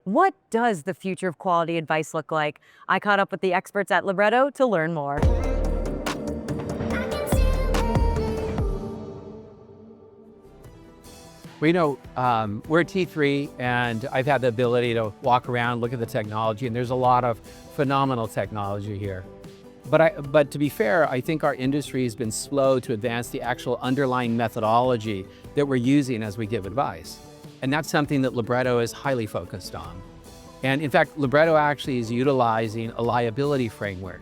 What does the future of quality advice look like? I caught up with the experts at Libretto to learn more. We're at T3, and I've had the ability to walk around, look at the technology, and there's a lot of phenomenal technology here. But to be fair, I think our industry has been slow to advance the actual underlying methodology that we're using as we give advice. And that's something that Libretto is highly focused on. And in fact, Libretto actually is utilizing a liability framework.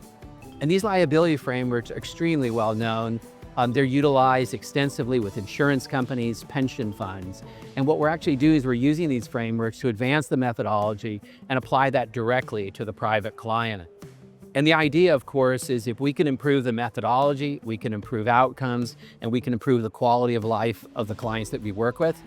And these liability frameworks are extremely well known. They're utilized extensively with insurance companies, pension funds. And what we're actually doing is we're using these frameworks to advance the methodology and apply that directly to the private client. And the idea, of course, is if we can improve the methodology, we can improve outcomes, and we can improve the quality of life of the clients that we work with,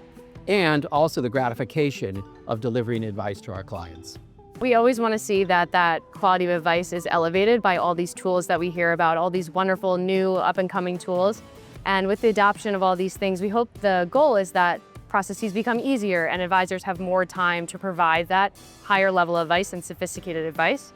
and also the gratification of delivering advice to our clients. We always want to see that quality of advice is elevated by all these tools that we hear about, all these wonderful new up-and-coming tools. And with the adoption of all these things, we hope the goal is that processes become easier and advisors have more time to provide that higher level of advice and sophisticated advice.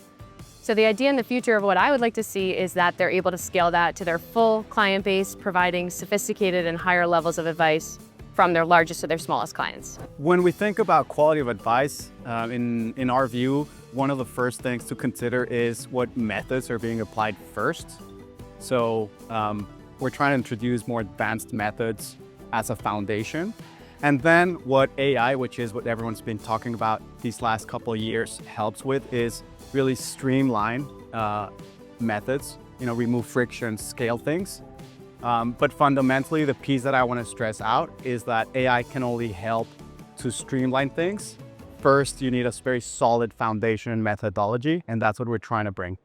So the idea in the future of what I would like to see is that they're able to scale that to their full client base, providing sophisticated and higher levels of advice from their largest to their smallest clients. When we think about quality of advice, in our view, one of the first things to consider is what methods are being applied first. So we're trying to introduce more advanced methods as a foundation. And then what AI, which is what everyone's been talking about these last couple of years, helps with is really streamline methods, remove friction, scale things. But fundamentally, the piece that I want to stress out is that AI can only help to streamline things. First, you need a very solid foundation and methodology, and that's what we're trying to bring.